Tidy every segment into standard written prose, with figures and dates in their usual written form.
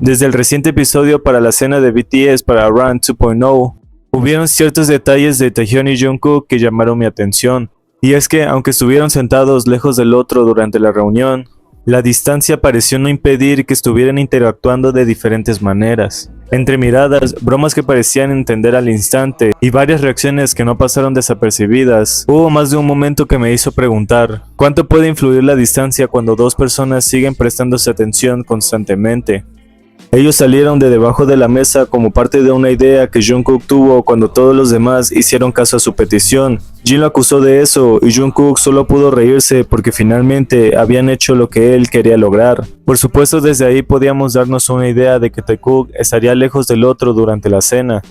Desde el reciente episodio para la escena de BTS para Run 2.0, hubieron ciertos detalles de Taehyun y Jungkook que llamaron mi atención, y es que aunque estuvieron sentados lejos del otro durante la reunión, la distancia pareció no impedir que estuvieran interactuando de diferentes maneras. Entre miradas, bromas que parecían entender al instante y varias reacciones que no pasaron desapercibidas, hubo más de un momento que me hizo preguntar, ¿cuánto puede influir la distancia cuando dos personas siguen prestándose atención constantemente? Ellos salieron de debajo de la mesa como parte de una idea que Jungkook tuvo cuando todos los demás hicieron caso a su petición. Jin lo acusó de eso y Jungkook solo pudo reírse porque finalmente habían hecho lo que él quería lograr. Por supuesto, desde ahí podíamos darnos una idea de que Taekook estaría lejos del otro durante la cena,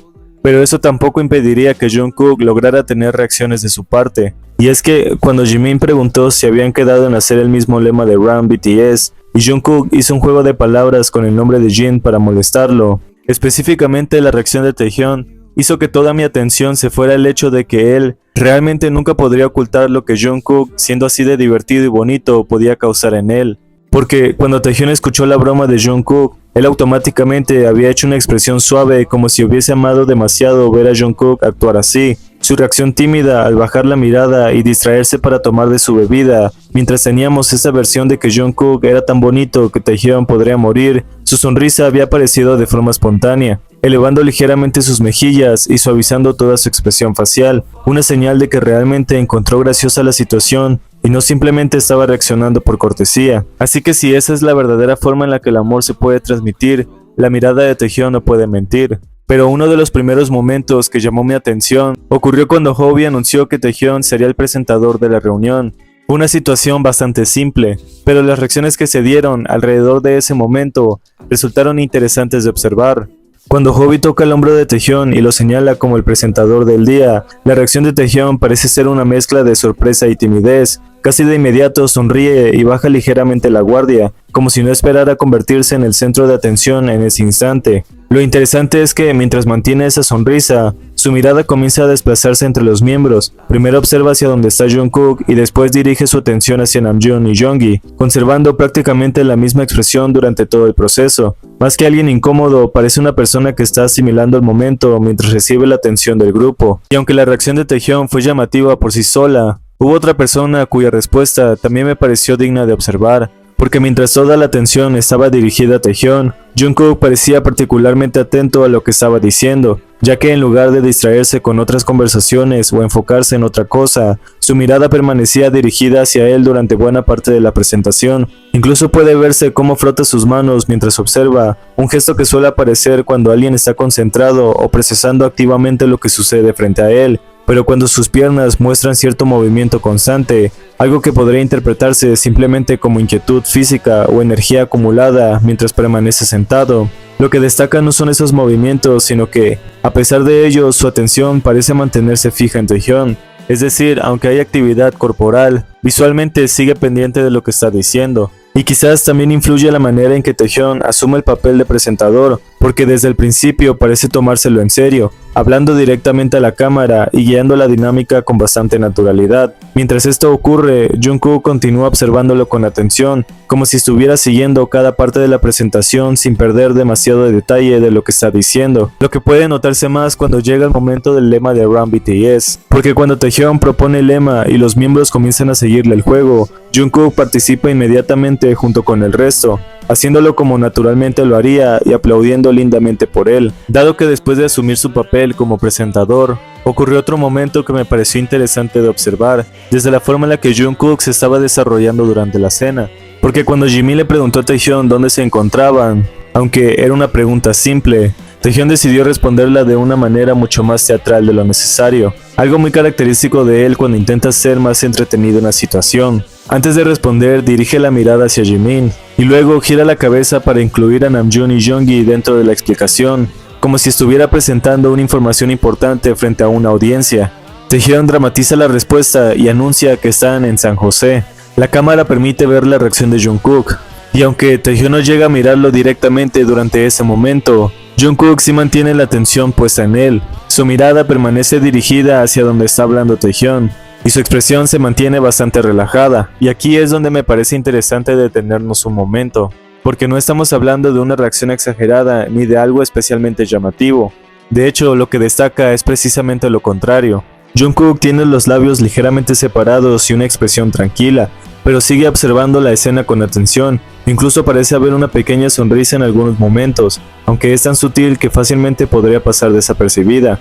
pero eso tampoco impediría que Jungkook lograra tener reacciones de su parte. Y es que cuando Jimin preguntó si habían quedado en hacer el mismo lema de Run BTS, y Jungkook hizo un juego de palabras con el nombre de Jin para molestarlo, específicamente la reacción de Taehyun hizo que toda mi atención se fuera al hecho de que él realmente nunca podría ocultar lo que Jungkook, siendo así de divertido y bonito, podía causar en él. Porque cuando Taehyun escuchó la broma de Jungkook, él automáticamente había hecho una expresión suave como si hubiese amado demasiado ver a Jungkook actuar así. Su reacción tímida al bajar la mirada y distraerse para tomar de su bebida, mientras teníamos esa versión de que Jungkook era tan bonito que Taehyun podría morir, su sonrisa había aparecido de forma espontánea, elevando ligeramente sus mejillas y suavizando toda su expresión facial, una señal de que realmente encontró graciosa la situación y no simplemente estaba reaccionando por cortesía. Así que si esa es la verdadera forma en la que el amor se puede transmitir, la mirada de Taehyun no puede mentir. Pero uno de los primeros momentos que llamó mi atención ocurrió cuando Hobi anunció que Taehyun sería el presentador de la reunión. Fue una situación bastante simple, pero las reacciones que se dieron alrededor de ese momento resultaron interesantes de observar. Cuando Hobi toca el hombro de Taehyun y lo señala como el presentador del día, la reacción de Taehyun parece ser una mezcla de sorpresa y timidez. Casi de inmediato sonríe y baja ligeramente la guardia, como si no esperara convertirse en el centro de atención en ese instante. Lo interesante es que mientras mantiene esa sonrisa, su mirada comienza a desplazarse entre los miembros. Primero observa hacia donde está Jungkook y después dirige su atención hacia Namjoon y Jeongi, conservando prácticamente la misma expresión durante todo el proceso. Más que alguien incómodo, parece una persona que está asimilando el momento mientras recibe la atención del grupo. Y aunque la reacción de Taehyun fue llamativa por sí sola, hubo otra persona cuya respuesta también me pareció digna de observar, porque mientras toda la atención estaba dirigida a Taehyun, Jungkook parecía particularmente atento a lo que estaba diciendo, ya que en lugar de distraerse con otras conversaciones o enfocarse en otra cosa, su mirada permanecía dirigida hacia él durante buena parte de la presentación. Incluso puede verse cómo frota sus manos mientras observa, un gesto que suele aparecer cuando alguien está concentrado o procesando activamente lo que sucede frente a él. Pero cuando sus piernas muestran cierto movimiento constante, algo que podría interpretarse simplemente como inquietud física o energía acumulada mientras permanece sentado. Lo que destaca no son esos movimientos, sino que, a pesar de ello, su atención parece mantenerse fija en Taehyun. Es decir, aunque hay actividad corporal, visualmente sigue pendiente de lo que está diciendo. Y quizás también influye la manera en que Taehyun asume el papel de presentador, porque desde el principio parece tomárselo en serio, hablando directamente a la cámara y guiando la dinámica con bastante naturalidad. Mientras esto ocurre, Jungkook continúa observándolo con atención, como si estuviera siguiendo cada parte de la presentación sin perder demasiado de detalle de lo que está diciendo, lo que puede notarse más cuando llega el momento del lema de Run BTS, porque cuando Taehyun propone el lema y los miembros comienzan a seguirle el juego, Jungkook participa inmediatamente junto con el resto, haciéndolo como naturalmente lo haría y aplaudiendo lindamente por él. Dado que después de asumir su papel como presentador, ocurrió otro momento que me pareció interesante de observar, desde la forma en la que Jungkook se estaba desarrollando durante la cena, porque cuando Jimin le preguntó a Taehyun dónde se encontraban, aunque era una pregunta simple, Taehyun decidió responderla de una manera mucho más teatral de lo necesario, algo muy característico de él cuando intenta ser más entretenido en la situación. Antes de responder, dirige la mirada hacia Jimin, y luego gira la cabeza para incluir a Namjoon y Jeongi dentro de la explicación, como si estuviera presentando una información importante frente a una audiencia. Taehyun dramatiza la respuesta y anuncia que están en San José. La cámara permite ver la reacción de Jungkook, y aunque Taehyun no llega a mirarlo directamente durante ese momento, Jungkook sí mantiene la atención puesta en él. Su mirada permanece dirigida hacia donde está hablando Taehyun, y su expresión se mantiene bastante relajada, y aquí es donde me parece interesante detenernos un momento. porque no estamos hablando de una reacción exagerada ni de algo especialmente llamativo. De hecho, lo que destaca es precisamente lo contrario. Jungkook tiene los labios ligeramente separados y una expresión tranquila, pero sigue observando la escena con atención. Incluso parece haber una pequeña sonrisa en algunos momentos, aunque es tan sutil que fácilmente podría pasar desapercibida.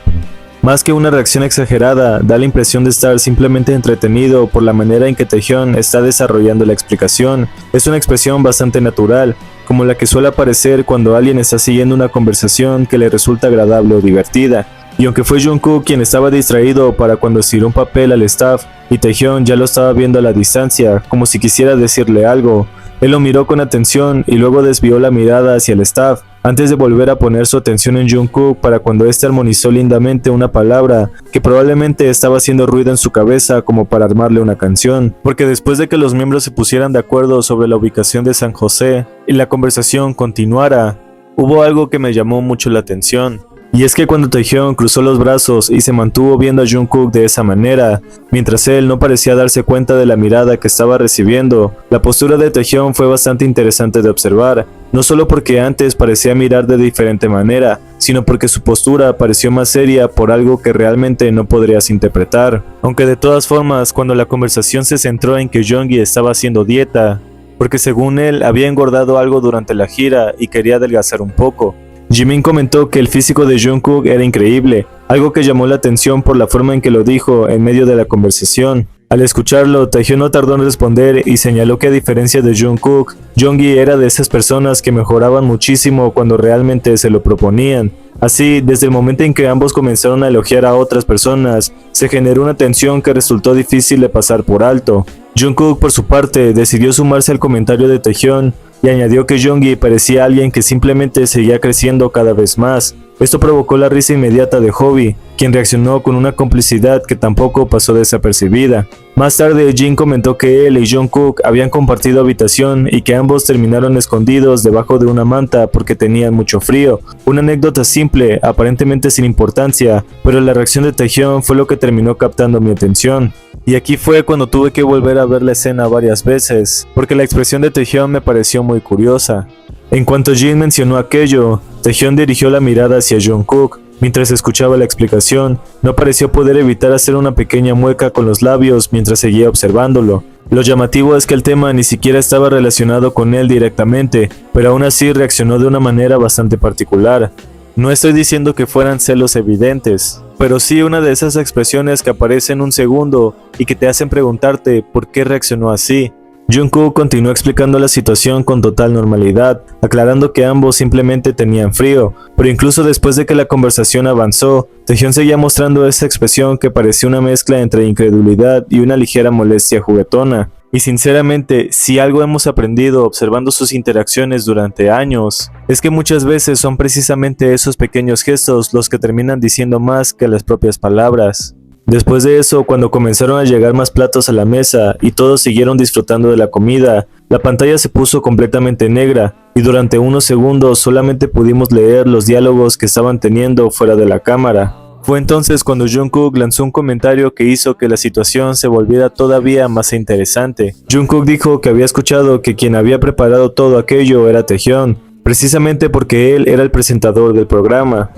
Más que una reacción exagerada, da la impresión de estar simplemente entretenido por la manera en que Taehyun está desarrollando la explicación. Es una expresión bastante natural, como la que suele aparecer cuando alguien está siguiendo una conversación que le resulta agradable o divertida. Y aunque fue Jungkook quien estaba distraído para cuando estiró un papel al staff, y Taehyun ya lo estaba viendo a la distancia, como si quisiera decirle algo, él lo miró con atención y luego desvió la mirada hacia el staff, antes de volver a poner su atención en Jungkook para cuando éste armonizó lindamente una palabra que probablemente estaba haciendo ruido en su cabeza como para armarle una canción, porque después de que los miembros se pusieran de acuerdo sobre la ubicación de San José y la conversación continuara, hubo algo que me llamó mucho la atención. Y es que cuando Taehyun cruzó los brazos y se mantuvo viendo a Jungkook de esa manera, mientras él no parecía darse cuenta de la mirada que estaba recibiendo, la postura de Taehyun fue bastante interesante de observar, no solo porque antes parecía mirar de diferente manera, sino porque su postura pareció más seria por algo que realmente no podrías interpretar. Aunque de todas formas, cuando la conversación se centró en que Jeongi estaba haciendo dieta, porque según él había engordado algo durante la gira y quería adelgazar un poco, Jimin comentó que el físico de Jungkook era increíble, algo que llamó la atención por la forma en que lo dijo en medio de la conversación. Al escucharlo, Taehyun no tardó en responder y señaló que a diferencia de Jungkook, Jeongi era de esas personas que mejoraban muchísimo cuando realmente se lo proponían. Así, desde el momento en que ambos comenzaron a elogiar a otras personas, se generó una tensión que resultó difícil de pasar por alto. Jungkook, por su parte, decidió sumarse al comentario de Taehyun y añadió que Jeongi parecía alguien que simplemente seguía creciendo cada vez más. Esto provocó la risa inmediata de Hobi, quien reaccionó con una complicidad que tampoco pasó desapercibida. Más tarde, Jin comentó que él y Jungkook habían compartido habitación y que ambos terminaron escondidos debajo de una manta porque tenían mucho frío. Una anécdota simple, aparentemente sin importancia, pero la reacción de Taehyun fue lo que terminó captando mi atención. Y aquí fue cuando tuve que volver a ver la escena varias veces, porque la expresión de Taehyun me pareció muy curiosa. En cuanto Jin mencionó aquello, Taehyun dirigió la mirada hacia Jungkook. Mientras escuchaba la explicación, no pareció poder evitar hacer una pequeña mueca con los labios mientras seguía observándolo. Lo llamativo es que el tema ni siquiera estaba relacionado con él directamente, pero aún así reaccionó de una manera bastante particular. No estoy diciendo que fueran celos evidentes, pero sí una de esas expresiones que aparecen en un segundo y que te hacen preguntarte por qué reaccionó así. Jungkook continuó explicando la situación con total normalidad, aclarando que ambos simplemente tenían frío, pero incluso después de que la conversación avanzó, Taehyun seguía mostrando esa expresión que parecía una mezcla entre incredulidad y una ligera molestia juguetona. Y sinceramente, si algo hemos aprendido observando sus interacciones durante años, es que muchas veces son precisamente esos pequeños gestos los que terminan diciendo más que las propias palabras. Después de eso, cuando comenzaron a llegar más platos a la mesa y todos siguieron disfrutando de la comida, la pantalla se puso completamente negra y durante unos segundos solamente pudimos leer los diálogos que estaban teniendo fuera de la cámara. Fue entonces cuando Jungkook lanzó un comentario que hizo que la situación se volviera todavía más interesante. Jungkook dijo que había escuchado que quien había preparado todo aquello era Taehyun, precisamente porque él era el presentador del programa.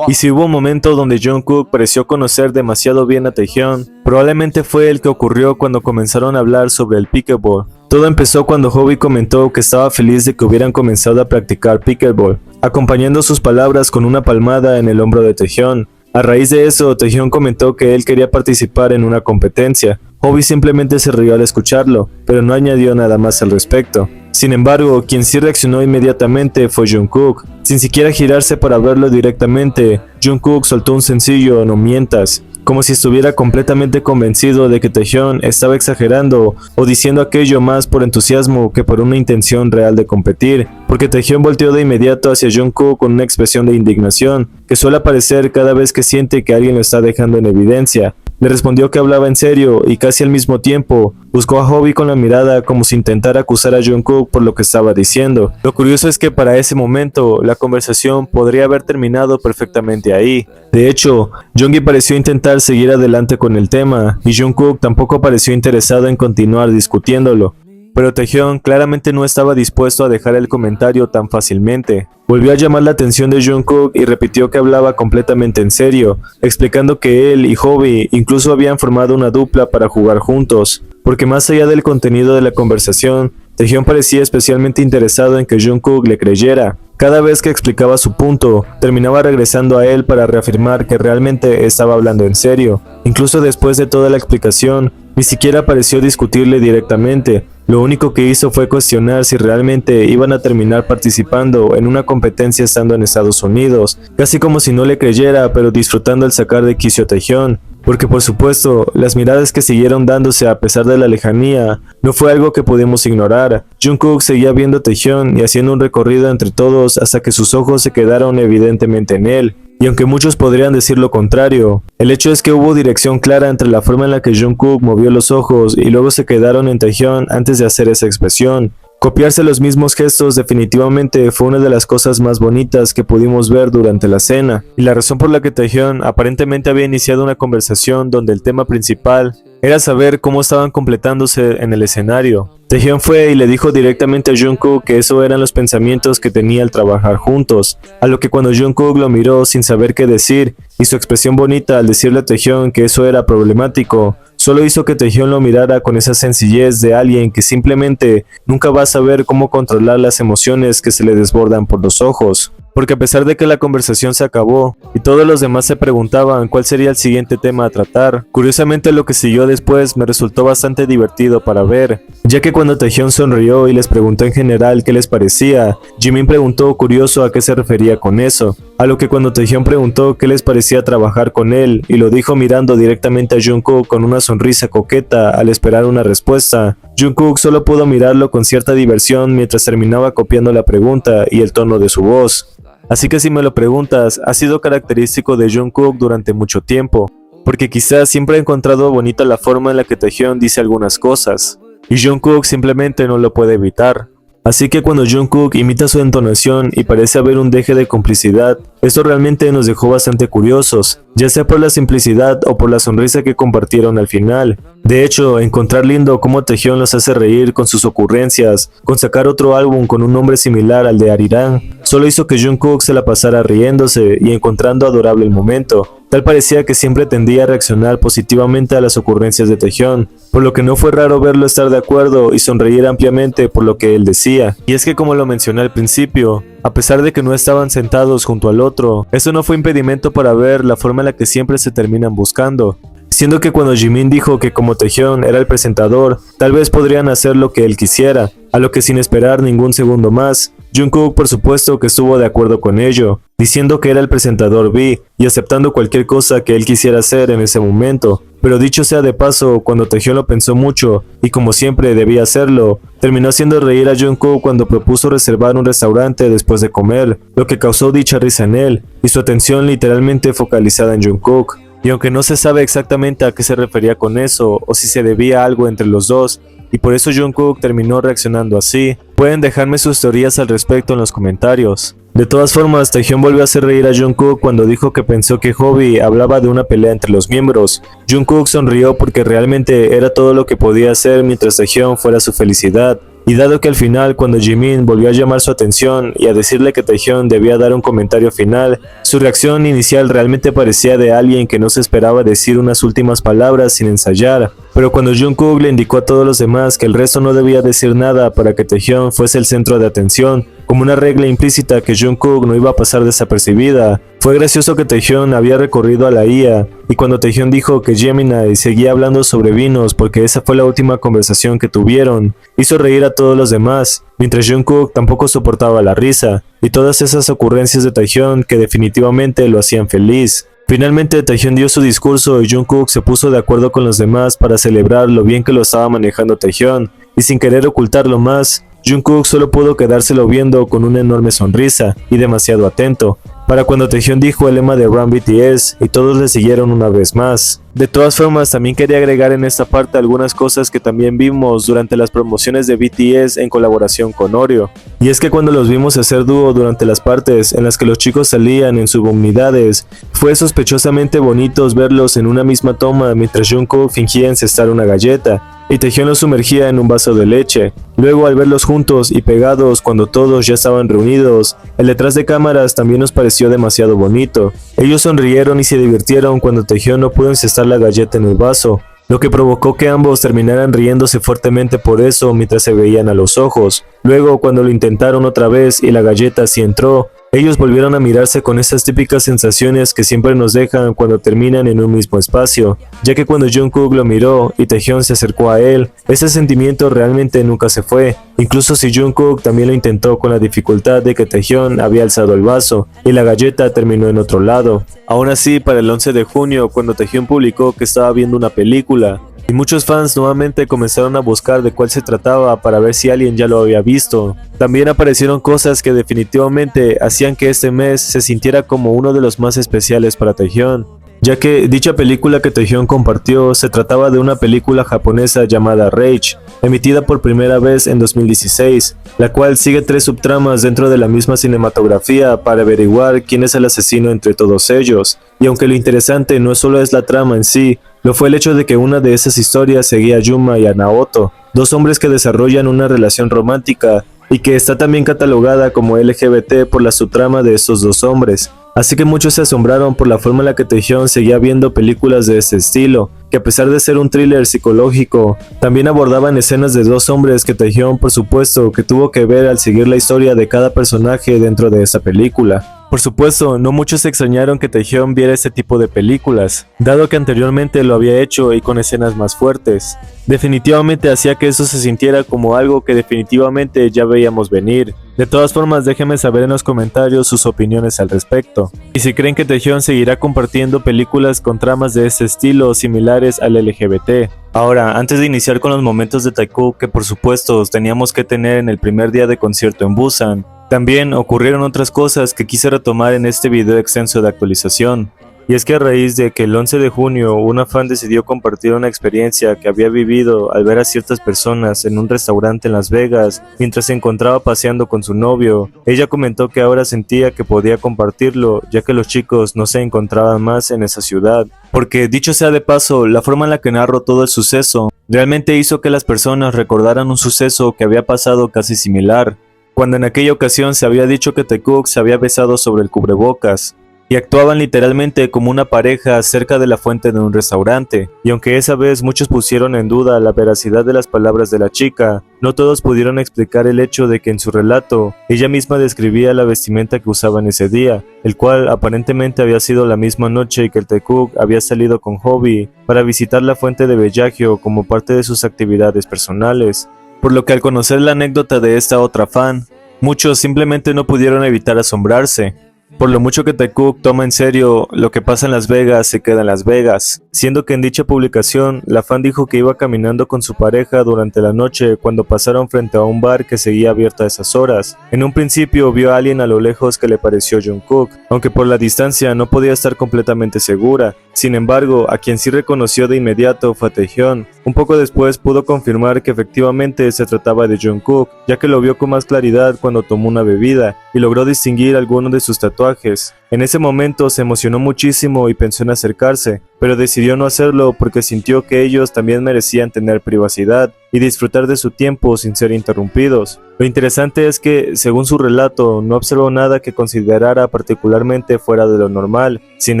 Y si hubo un momento donde Jungkook pareció conocer demasiado bien a Taehyun, probablemente fue el que ocurrió cuando comenzaron a hablar sobre el pickleball. Todo empezó cuando Hobi comentó que estaba feliz de que hubieran comenzado a practicar pickleball, acompañando sus palabras con una palmada en el hombro de Taehyun. A raíz de eso, Taehyun comentó que él quería participar en una competencia. Hobi simplemente se rió al escucharlo, pero no añadió nada más al respecto. Sin embargo, quien sí reaccionó inmediatamente fue Jungkook. Sin siquiera girarse para verlo directamente, Jungkook soltó un sencillo "no mientas", como si estuviera completamente convencido de que Taehyun estaba exagerando o diciendo aquello más por entusiasmo que por una intención real de competir, porque Taehyun volteó de inmediato hacia Jungkook con una expresión de indignación que suele aparecer cada vez que siente que alguien lo está dejando en evidencia. Le respondió que hablaba en serio y casi al mismo tiempo buscó a Hobi con la mirada como si intentara acusar a Jungkook por lo que estaba diciendo. Lo curioso es que para ese momento la conversación podría haber terminado perfectamente ahí. De hecho, Jeongi pareció intentar seguir adelante con el tema y Jungkook tampoco pareció interesado en continuar discutiéndolo. pero Taehyung claramente no estaba dispuesto a dejar el comentario tan fácilmente. Volvió a llamar la atención de Jungkook y repitió que hablaba completamente en serio, explicando que él y Hobi incluso habían formado una dupla para jugar juntos, porque más allá del contenido de la conversación, Taehyung parecía especialmente interesado en que Jungkook le creyera. Cada vez que explicaba su punto, terminaba regresando a él para reafirmar que realmente estaba hablando en serio. Incluso después de toda la explicación, ni siquiera pareció discutirle directamente. Lo único que hizo fue cuestionar si realmente iban a terminar participando en una competencia estando en Estados Unidos, casi como si no le creyera, pero disfrutando el sacar de quicio a Taehyung. Porque por supuesto, las miradas que siguieron dándose a pesar de la lejanía no fue algo que pudimos ignorar. Jungkook seguía viendo a Taehyung y haciendo un recorrido entre todos hasta que sus ojos se quedaron evidentemente en él. Y aunque muchos podrían decir lo contrario, el hecho es que hubo dirección clara entre la forma en la que Jungkook movió los ojos y luego se quedaron en Taehyung antes de hacer esa expresión. Copiarse los mismos gestos definitivamente fue una de las cosas más bonitas que pudimos ver durante la cena, y la razón por la que Taehyung aparentemente había iniciado una conversación donde el tema principal era saber cómo estaban completándose en el escenario. Taehyung fue y le dijo directamente a Jungkook que eso eran los pensamientos que tenía al trabajar juntos, a lo que cuando Jungkook lo miró sin saber qué decir, y su expresión bonita al decirle a Taehyung que eso era problemático, solo hizo que Taehyung lo mirara con esa sencillez de alguien que simplemente nunca va a saber cómo controlar las emociones que se le desbordan por los ojos. Porque a pesar de que la conversación se acabó y todos los demás se preguntaban cuál sería el siguiente tema a tratar, curiosamente lo que siguió después me resultó bastante divertido para ver, ya que cuando Taehyung sonrió y les preguntó en general qué les parecía, Jimin preguntó curioso a qué se refería con eso, a lo que cuando Taehyung preguntó qué les parecía trabajar con él y lo dijo mirando directamente a Jungkook con una sonrisa coqueta al esperar una respuesta, Jungkook solo pudo mirarlo con cierta diversión mientras terminaba copiando la pregunta y el tono de su voz. Así que si me lo preguntas, ha sido característico de Jungkook durante mucho tiempo, porque quizás siempre ha encontrado bonita la forma en la que Taehyung dice algunas cosas, y Jungkook simplemente no lo puede evitar. Así que cuando Jungkook imita su entonación y parece haber un deje de complicidad, esto realmente nos dejó bastante curiosos, ya sea por la simplicidad o por la sonrisa que compartieron al final. De hecho, encontrar lindo cómo Taehyung los hace reír con sus ocurrencias, con sacar otro álbum con un nombre similar al de Arirang, solo hizo que Jungkook se la pasara riéndose y encontrando adorable el momento. Tal parecía que siempre tendía a reaccionar positivamente a las ocurrencias de Taehyung, por lo que no fue raro verlo estar de acuerdo y sonreír ampliamente por lo que él decía. Y es que como lo mencioné al principio, a pesar de que no estaban sentados junto al otro, eso no fue impedimento para ver la forma en la que siempre se terminan buscando. Siendo que cuando Jimin dijo que como Taehyung era el presentador, tal vez podrían hacer lo que él quisiera, a lo que sin esperar ningún segundo más, Jungkook por supuesto que estuvo de acuerdo con ello, diciendo que era el presentador B y aceptando cualquier cosa que él quisiera hacer en ese momento. Pero dicho sea de paso, cuando Taehyung lo pensó mucho, y como siempre debía hacerlo, terminó haciendo reír a Jungkook cuando propuso reservar un restaurante después de comer, lo que causó dicha risa en él, y su atención literalmente focalizada en Jungkook. Y aunque no se sabe exactamente a qué se refería con eso, o si se debía a algo entre los dos, y por eso Jungkook terminó reaccionando así, pueden dejarme sus teorías al respecto en los comentarios. De todas formas, Taehyung volvió a hacer reír a Jungkook cuando dijo que pensó que Hobi hablaba de una pelea entre los miembros. Jungkook sonrió porque realmente era todo lo que podía hacer mientras Taehyung fuera su felicidad. Y dado que al final, cuando Jimin volvió a llamar su atención y a decirle que Taehyung debía dar un comentario final, su reacción inicial realmente parecía de alguien que no se esperaba decir unas últimas palabras sin ensayar. Pero cuando Jungkook le indicó a todos los demás que el resto no debía decir nada para que Taehyung fuese el centro de atención, como una regla implícita que Jungkook no iba a pasar desapercibida, fue gracioso que Taehyung había recorrido a la IA, y cuando Taehyung dijo que Gemini seguía hablando sobre vinos porque esa fue la última conversación que tuvieron, hizo reír a todos los demás, mientras Jungkook tampoco soportaba la risa, y todas esas ocurrencias de Taehyung que definitivamente lo hacían feliz. Finalmente Taehyung dio su discurso y Jungkook se puso de acuerdo con los demás para celebrar lo bien que lo estaba manejando Taehyung, y sin querer ocultarlo más, Jungkook solo pudo quedárselo viendo con una enorme sonrisa y demasiado atento, para cuando Taehyung dijo el lema de Run BTS y todos le siguieron una vez más. De todas formas, también quería agregar en esta parte algunas cosas que también vimos durante las promociones de BTS en colaboración con Oreo. Y es que cuando los vimos hacer dúo durante las partes en las que los chicos salían en subunidades, fue sospechosamente bonitos verlos en una misma toma mientras Jungkook fingía encestar una galleta y Taehyung lo sumergía en un vaso de leche. Luego, al verlos juntos y pegados cuando todos ya estaban reunidos, el detrás de cámaras también nos pareció demasiado bonito. Ellos sonrieron y se divirtieron cuando Taehyung no pudo encestar la galleta en el vaso, lo que provocó que ambos terminaran riéndose fuertemente por eso mientras se veían a los ojos. Luego, cuando lo intentaron otra vez y la galleta sí entró, ellos volvieron a mirarse con esas típicas sensaciones que siempre nos dejan cuando terminan en un mismo espacio, ya que cuando Jungkook lo miró y Taehyung se acercó a él, ese sentimiento realmente nunca se fue, incluso si Jungkook también lo intentó con la dificultad de que Taehyung había alzado el vaso y la galleta terminó en otro lado. Aún así, para el 11 de junio, cuando Taehyung publicó que estaba viendo una película, y muchos fans nuevamente comenzaron a buscar de cuál se trataba para ver si alguien ya lo había visto. También aparecieron cosas que definitivamente hacían que este mes se sintiera como uno de los más especiales para Taehyung, ya que dicha película que Taehyung compartió se trataba de una película japonesa llamada Rage, emitida por primera vez en 2016, la cual sigue 3 subtramas dentro de la misma cinematografía para averiguar quién es el asesino entre todos ellos. Y aunque lo interesante no solo es la trama en sí, lo fue el hecho de que una de esas historias seguía a Yuma y a Naoto, 2 hombres que desarrollan una relación romántica y que está también catalogada como LGBT por la subtrama de estos 2 hombres. Así que muchos se asombraron por la forma en la que Taehyung seguía viendo películas de este estilo, que a pesar de ser un thriller psicológico, también abordaban escenas de 2 hombres que Taehyung por supuesto que tuvo que ver al seguir la historia de cada personaje dentro de esa película. Por supuesto, no muchos extrañaron que Taehyung viera este tipo de películas, dado que anteriormente lo había hecho y con escenas más fuertes. Definitivamente hacía que eso se sintiera como algo que definitivamente ya veíamos venir. De todas formas, déjenme saber en los comentarios sus opiniones al respecto. Y si creen que Taehyung seguirá compartiendo películas con tramas de este estilo similares al LGBT. Ahora, antes de iniciar con los momentos de Taekook que por supuesto teníamos que tener en el primer día de concierto en Busan, también ocurrieron otras cosas que quise retomar en este video extenso de actualización. Y es que a raíz de que el 11 de junio una fan decidió compartir una experiencia que había vivido al ver a ciertas personas en un restaurante en Las Vegas mientras se encontraba paseando con su novio, ella comentó que ahora sentía que podía compartirlo ya que los chicos no se encontraban más en esa ciudad. Porque dicho sea de paso, la forma en la que narró todo el suceso realmente hizo que las personas recordaran un suceso que había pasado casi similar, cuando en aquella ocasión se había dicho que Taekook se había besado sobre el cubrebocas, y actuaban literalmente como una pareja cerca de la fuente de un restaurante, y aunque esa vez muchos pusieron en duda la veracidad de las palabras de la chica, no todos pudieron explicar el hecho de que en su relato, ella misma describía la vestimenta que usaban ese día, el cual aparentemente había sido la misma noche que el Taekook había salido con Hobby para visitar la fuente de Bellagio como parte de sus actividades personales. Por lo que al conocer la anécdota de esta otra fan, muchos simplemente no pudieron evitar asombrarse. Por lo mucho que Taekook toma en serio lo que pasa en Las Vegas se queda en Las Vegas, siendo que en dicha publicación la fan dijo que iba caminando con su pareja durante la noche cuando pasaron frente a un bar que seguía abierto a esas horas. En un principio vio a alguien a lo lejos que le pareció Jungkook, aunque por la distancia no podía estar completamente segura. Sin embargo, a quien sí reconoció de inmediato fue a Taehyung. Un poco después pudo confirmar que efectivamente se trataba de Jungkook, ya que lo vio con más claridad cuando tomó una bebida y logró distinguir algunos de sus tatuajes. En ese momento se emocionó muchísimo y pensó en acercarse, pero decidió no hacerlo porque sintió que ellos también merecían tener privacidad y disfrutar de su tiempo sin ser interrumpidos. Lo interesante es que, según su relato, no observó nada que considerara particularmente fuera de lo normal. Sin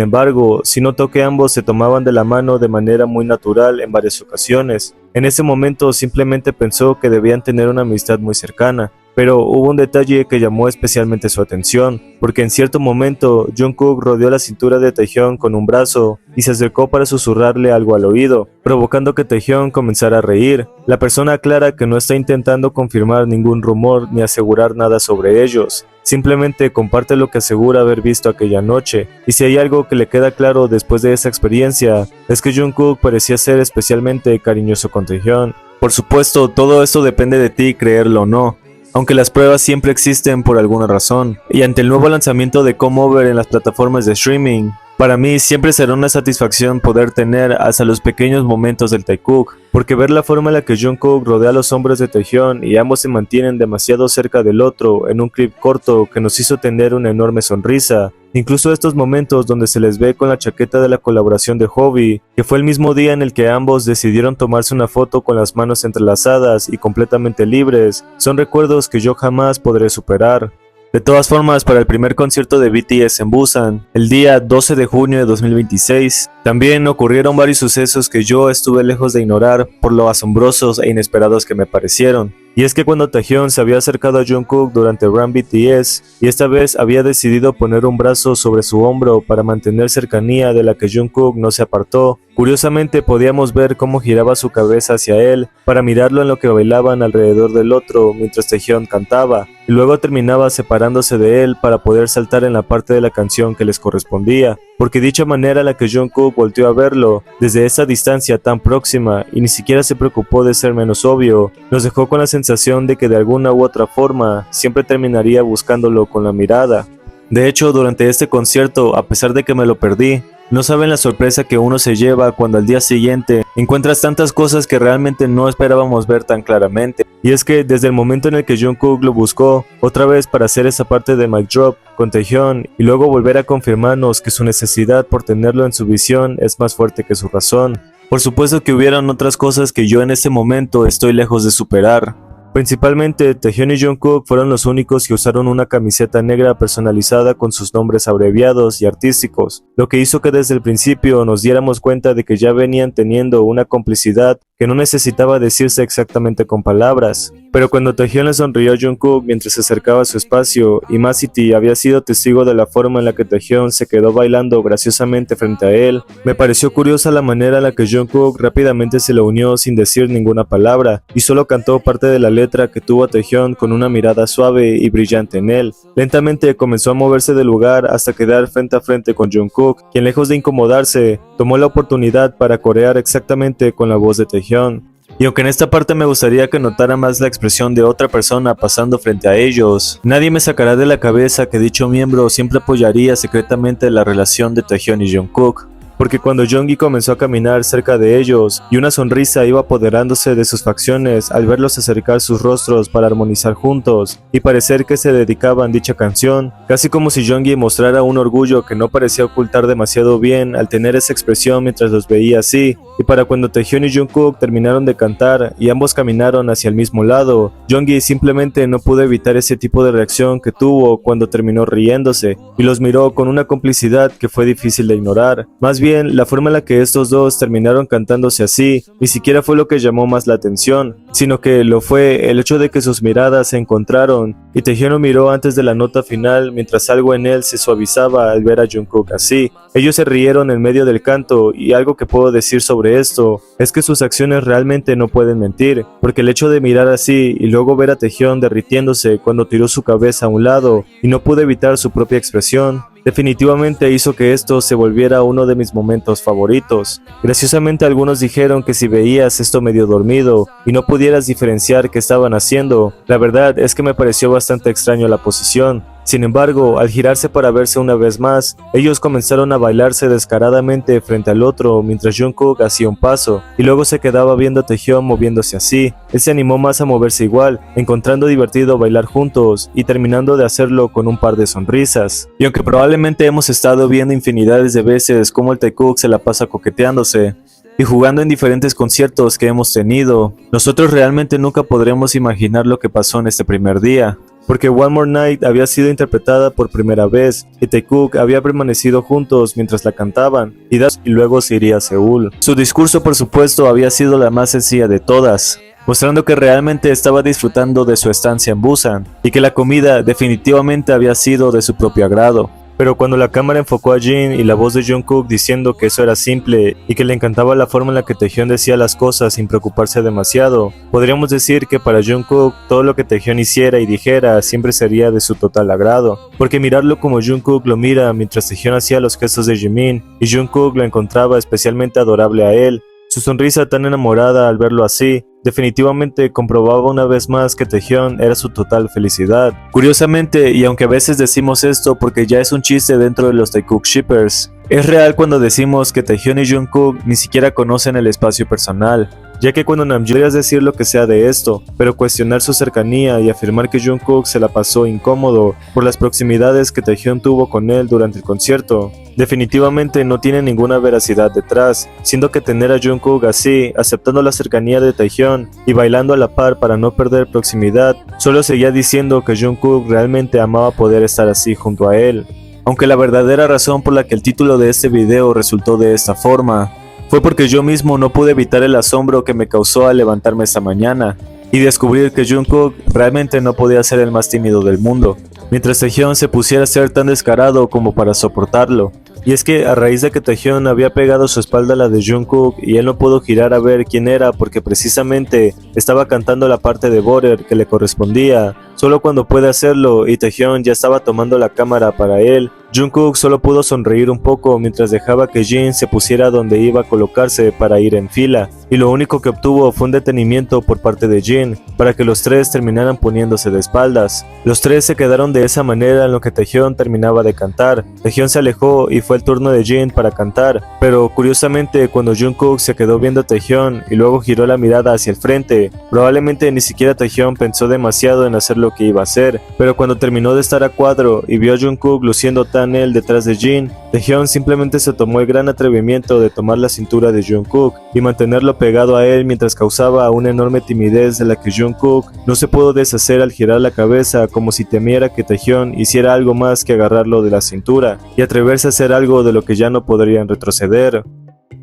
embargo, sí notó que ambos se tomaban de la mano de manera muy natural en varias ocasiones. En ese momento simplemente pensó que debían tener una amistad muy cercana. Pero hubo un detalle que llamó especialmente su atención, porque en cierto momento Jungkook rodeó la cintura de Taehyung con un brazo y se acercó para susurrarle algo al oído, provocando que Taehyung comenzara a reír. La persona aclara que no está intentando confirmar ningún rumor ni asegurar nada sobre ellos, simplemente comparte lo que asegura haber visto aquella noche, y si hay algo que le queda claro después de esa experiencia, es que Jungkook parecía ser especialmente cariñoso con Taehyung. Por supuesto, todo esto depende de ti creerlo o no, aunque las pruebas siempre existen por alguna razón, y ante el nuevo lanzamiento de Come Over en las plataformas de streaming, Para mí siempre será una satisfacción poder tener hasta los pequeños momentos del Taekook, porque ver la forma en la que Jungkook rodea los hombros de Taehyun y ambos se mantienen demasiado cerca del otro en un clip corto que nos hizo tener una enorme sonrisa. Incluso estos momentos donde se les ve con la chaqueta de la colaboración de Hobby, que fue el mismo día en el que ambos decidieron tomarse una foto con las manos entrelazadas y completamente libres, son recuerdos que yo jamás podré superar. De todas formas, para el primer concierto de BTS en Busan, el día 12 de junio de 2026, también ocurrieron varios sucesos que yo estuve lejos de ignorar por lo asombrosos e inesperados que me parecieron. Y es que cuando Taehyun se había acercado a Jungkook durante Run BTS, y esta vez había decidido poner un brazo sobre su hombro para mantener cercanía de la que Jungkook no se apartó, curiosamente podíamos ver cómo giraba su cabeza hacia él para mirarlo en lo que bailaban alrededor del otro mientras Taehyun cantaba, y luego terminaba separándose de él para poder saltar en la parte de la canción que les correspondía, porque dicha manera la que Jungkook volteó a verlo desde esa distancia tan próxima y ni siquiera se preocupó de ser menos obvio, nos dejó con la sensación de que de alguna u otra forma siempre terminaría buscándolo con la mirada. De hecho, durante este concierto, a pesar de que me lo perdí, no saben la sorpresa que uno se lleva cuando al día siguiente encuentras tantas cosas que realmente no esperábamos ver tan claramente. Y es que desde el momento en el que Jungkook lo buscó otra vez para hacer esa parte de mic drop con Taehyun y luego volver a confirmarnos que su necesidad por tenerlo en su visión es más fuerte que su razón. Por supuesto que hubieron otras cosas que yo en ese momento estoy lejos de superar. Principalmente, Taehyun y Jungkook fueron los únicos que usaron una camiseta negra personalizada con sus nombres abreviados y artísticos, lo que hizo que desde el principio nos diéramos cuenta de que ya venían teniendo una complicidad que no necesitaba decirse exactamente con palabras. Pero cuando Taehyun le sonrió a Jungkook mientras se acercaba a su espacio y Masity había sido testigo de la forma en la que Taehyun se quedó bailando graciosamente frente a él, me pareció curiosa la manera en la que Jungkook rápidamente se le unió sin decir ninguna palabra y solo cantó parte de la letra que tuvo Taehyun con una mirada suave y brillante en él. Lentamente comenzó a moverse del lugar hasta quedar frente a frente con Jungkook, quien lejos de incomodarse, tomó la oportunidad para corear exactamente con la voz de Taehyun. Y aunque en esta parte me gustaría que notara más la expresión de otra persona pasando frente a ellos, nadie me sacará de la cabeza que dicho miembro siempre apoyaría secretamente la relación de Taehyun y Jungkook. Porque cuando Jeongi comenzó a caminar cerca de ellos y una sonrisa iba apoderándose de sus facciones al verlos acercar sus rostros para armonizar juntos y parecer que se dedicaban dicha canción, casi como si Jeongi mostrara un orgullo que no parecía ocultar demasiado bien al tener esa expresión mientras los veía así, y para cuando Taehyun y Jungkook terminaron de cantar y ambos caminaron hacia el mismo lado, Jeongi simplemente no pudo evitar ese tipo de reacción que tuvo cuando terminó riéndose y los miró con una complicidad que fue difícil de ignorar. Más bien, la forma en la que estos dos terminaron cantándose así ni siquiera fue lo que llamó más la atención, sino que lo fue el hecho de que sus miradas se encontraron y Taehyun lo miró antes de la nota final mientras algo en él se suavizaba al ver a Jungkook así. Ellos se rieron en medio del canto y algo que puedo decir sobre esto es que sus acciones realmente no pueden mentir, porque el hecho de mirar así y luego ver a Taehyun derritiéndose cuando tiró su cabeza a un lado y no pudo evitar su propia expresión, definitivamente hizo que esto se volviera uno de mis momentos favoritos. Graciosamente algunos dijeron que si veías esto medio dormido y no pudieras diferenciar qué estaban haciendo, la verdad es que me pareció bastante extraño la posición. Sin embargo, al girarse para verse una vez más, ellos comenzaron a bailarse descaradamente frente al otro mientras Jungkook hacía un paso, y luego se quedaba viendo a Taehyun moviéndose así. Él se animó más a moverse igual, encontrando divertido bailar juntos y terminando de hacerlo con un par de sonrisas. Y aunque probablemente hemos estado viendo infinidades de veces cómo el Taekook se la pasa coqueteándose y jugando en diferentes conciertos que hemos tenido, nosotros realmente nunca podremos imaginar lo que pasó en este primer día. Porque One More Night había sido interpretada por primera vez y Taekook había permanecido juntos mientras la cantaban y luego se iría a Seúl. Su discurso, por supuesto, había sido la más sencilla de todas, mostrando que realmente estaba disfrutando de su estancia en Busan y que la comida definitivamente había sido de su propio agrado. Pero cuando la cámara enfocó a Jin y la voz de Jungkook diciendo que eso era simple y que le encantaba la forma en la que Taehyun decía las cosas sin preocuparse demasiado, podríamos decir que para Jungkook todo lo que Taehyun hiciera y dijera siempre sería de su total agrado, porque mirarlo como Jungkook lo mira mientras Taehyun hacía los gestos de Jimin y Jungkook lo encontraba especialmente adorable a él, Su sonrisa tan enamorada al verlo así, definitivamente comprobaba una vez más que Taehyun era su total felicidad. Curiosamente, y aunque a veces decimos esto porque ya es un chiste dentro de los Taekook Shippers, es real cuando decimos que Taehyun y Jungkook ni siquiera conocen el espacio personal, ya que cuando Namjoon podrías decir lo que sea de esto, pero cuestionar su cercanía y afirmar que Jungkook se la pasó incómodo por las proximidades que Taehyun tuvo con él durante el concierto, definitivamente no tiene ninguna veracidad detrás, siendo que tener a Jungkook así, aceptando la cercanía de Taehyun y bailando a la par para no perder proximidad, solo seguía diciendo que Jungkook realmente amaba poder estar así junto a él. Aunque la verdadera razón por la que el título de este video resultó de esta forma fue porque yo mismo no pude evitar el asombro que me causó al levantarme esta mañana y descubrir que Jungkook realmente no podía ser el más tímido del mundo, mientras Taehyun se pusiera a ser tan descarado como para soportarlo. Y es que a raíz de que Taehyun había pegado su espalda a la de Jungkook y él no pudo girar a ver quién era porque precisamente estaba cantando la parte de Border que le correspondía, solo cuando puede hacerlo y Taehyun ya estaba tomando la cámara para él, Jungkook solo pudo sonreír un poco mientras dejaba que Jin se pusiera donde iba a colocarse para ir en fila, y lo único que obtuvo fue un detenimiento por parte de Jin, para que los tres terminaran poniéndose de espaldas. Los tres se quedaron de esa manera en lo que Taehyun terminaba de cantar. Taehyun se alejó y fue el turno de Jin para cantar, pero curiosamente cuando Jungkook se quedó viendo a Taehyun y luego giró la mirada hacia el frente, probablemente ni siquiera Taehyun pensó demasiado en hacer lo que iba a hacer, pero cuando terminó de estar a cuadro y vio a Jungkook luciendo tan él detrás de Jin, Taehyun simplemente se tomó el gran atrevimiento de tomar la cintura de Jungkook y mantenerlo pegado a él mientras causaba una enorme timidez de la que Jungkook no se pudo deshacer al girar la cabeza, como si temiera que Taehyun hiciera algo más que agarrarlo de la cintura y atreverse a hacer algo de lo que ya no podrían retroceder.